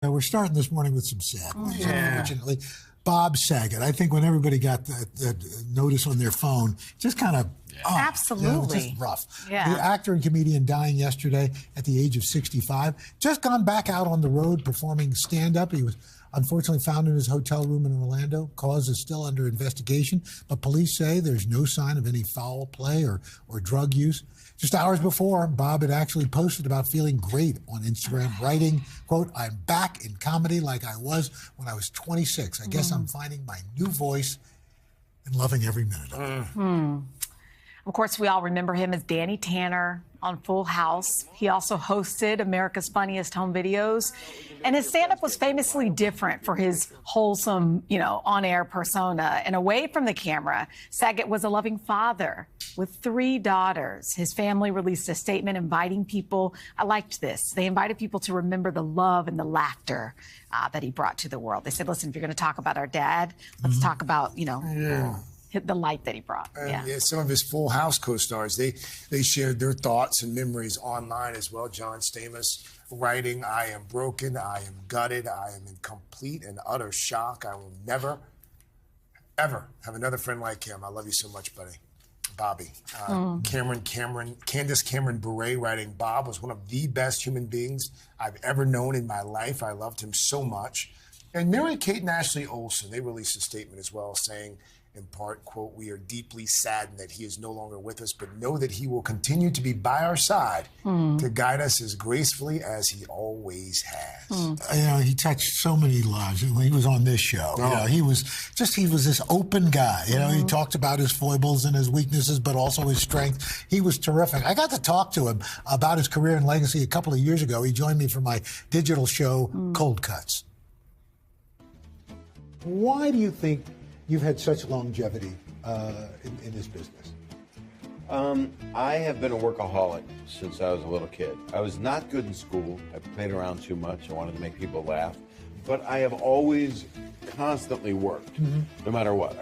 We're starting this morning with some sad news, unfortunately. Bob Saget. I think when everybody got that notice on their phone, just kind of, absolutely, just rough. Yeah. The actor and comedian dying yesterday at the age of 65. Just gone back out on the road performing stand-up. He was unfortunately found in his hotel room in Orlando. Cause is still under investigation, but police say there's no sign of any foul play or drug use. Just hours before, Bob had actually posted about feeling great on Instagram, writing, quote, "I'm back in comedy like I was when I was 26. I guess I'm finding my new voice and loving every minute of it." Of course, we all remember him as Danny Tanner on Full House. He also hosted America's Funniest Home Videos. And his stand-up was famously different for his wholesome, on-air persona. And away from the camera, Saget was a loving father with 3 daughters. His family released a statement inviting people. I liked this. They invited people to remember the love and the laughter that he brought to the world. They said, listen, if you're going to talk about our dad, let's talk about, the light that he brought. Some of his Full House co-stars, they shared their thoughts and memories online as well. John Stamos writing, "I am broken, I am gutted, I am in complete and utter shock. I will never, ever have another friend like him. I love you so much, buddy." Bobby. Candace Cameron Bure writing, "Bob was one of the best human beings I've ever known in my life. I loved him so much." And Mary-Kate and Ashley Olsen, they released a statement as well saying, in part, quote, "We are deeply saddened that he is no longer with us, but know that he will continue to be by our side to guide us as gracefully as he always has." He touched so many lives. When he was on this show, he was this open guy. He talked about his foibles and his weaknesses, but also his strength. He was terrific. I got to talk to him about his career and legacy a couple of years ago. He joined me for my digital show, Cold Cuts. Why do you think you've had such longevity in this business? I have been a workaholic since I was a little kid. I was not good in school. I played around too much. I wanted to make people laugh. But I have always constantly worked, no matter what.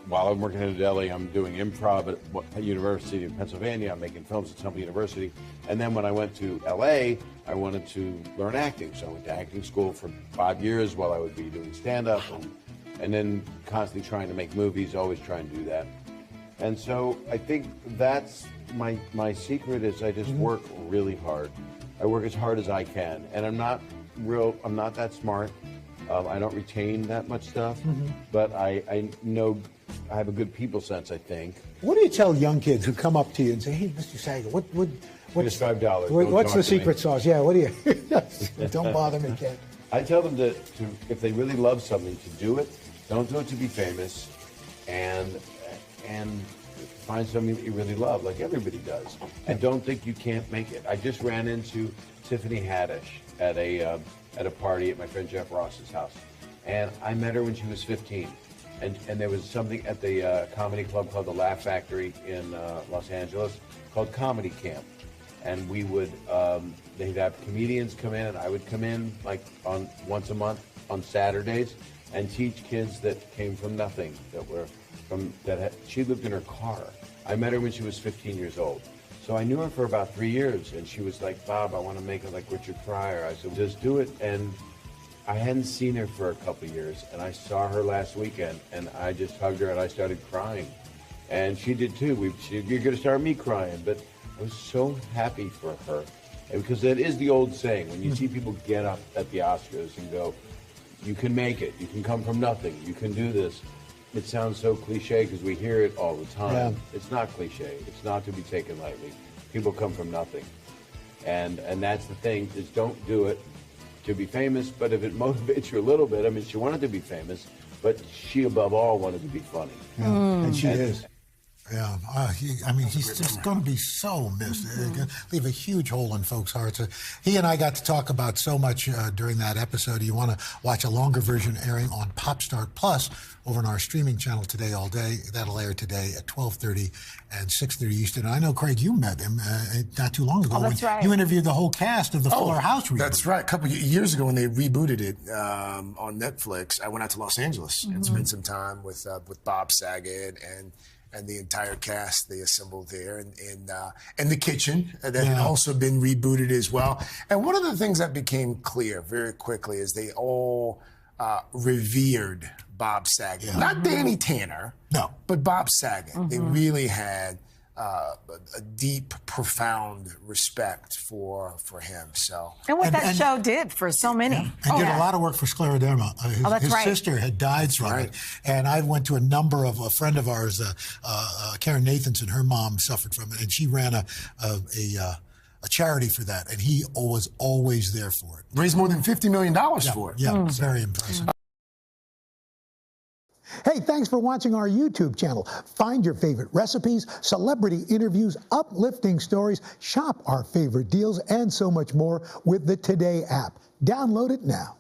While I'm working in a deli, I'm doing improv at University of Pennsylvania. I'm making films at Temple University. And then when I went to LA, I wanted to learn acting. So I went to acting school for 5 years while I would be doing stand-up. And then constantly trying to make movies, always trying to do that. And so I think that's my secret is I just work really hard. I work as hard as I can. And I'm not that smart. I don't retain that much stuff, but I know I have a good people sense, I think. What do you tell young kids who come up to you and say, "Hey, Mr. Saget, what's $5. What's the secret sauce?" Yeah, what do you? Don't bother me, kid. I tell them to, if they really love something, to do it. Don't do it to be famous, and find something that you really love, like everybody does. And don't think you can't make it. I just ran into Tiffany Haddish at a party at my friend Jeff Ross's house, and I met her when she was 15. And there was something at the comedy club called the Laugh Factory in Los Angeles called Comedy Camp, and we would they'd have comedians come in, and I would come in like once a month on Saturdays and teach kids that came from nothing, she lived in her car. I met her when she was 15 years old. So I knew her for about 3 years, and she was like, "Bob, I want to make it like Richard Pryor." I said, "Just do it." And I hadn't seen her for a couple of years, and I saw her last weekend, and I just hugged her and I started crying. And she did too. You're going to start me crying, but I was so happy for her. And because that is the old saying, when you see people get up at the Oscars and go, "You can make it, you can come from nothing, you can do this." It sounds so cliche because we hear it all the time. Yeah. It's not cliche. It's not to be taken lightly. People come from nothing. And that's the thing, is don't do it to be famous, but if it motivates you a little bit, I mean, she wanted to be famous, but she above all wanted to be funny. Yeah. And she is. Yeah, he's just going to be so missed. Leave a huge hole in folks' hearts. He and I got to talk about so much during that episode. You want to watch a longer version airing on Popstart Plus over on our streaming channel today all day. That'll air today at 12:30 and 6:30 Eastern. And I know, Craig, you met him not too long ago. Oh, that's right. You interviewed the whole cast of the Fuller House reboot. That's right. A couple of years ago when they rebooted it on Netflix, I went out to Los Angeles and spent some time with Bob Saget and the entire cast they assembled there, and the kitchen that had also been rebooted as well. And one of the things that became clear very quickly is they all revered Bob Saget. Yeah. Not Danny Tanner, no, but Bob Saget. Mm-hmm. They really had a deep, profound respect for him. So, and what that show did for so many. Yeah. And did a lot of work for scleroderma. His sister had died from it, and I went to a number of a friend of ours, Karen Nathanson. Her mom suffered from it, and she ran a charity for that, and he was always there for it. Raised more than $50 million for it. Yeah, it's very impressive. Hey, thanks for watching our YouTube channel. Find your favorite recipes, celebrity interviews, uplifting stories, shop our favorite deals, and so much more with the Today app. Download it now.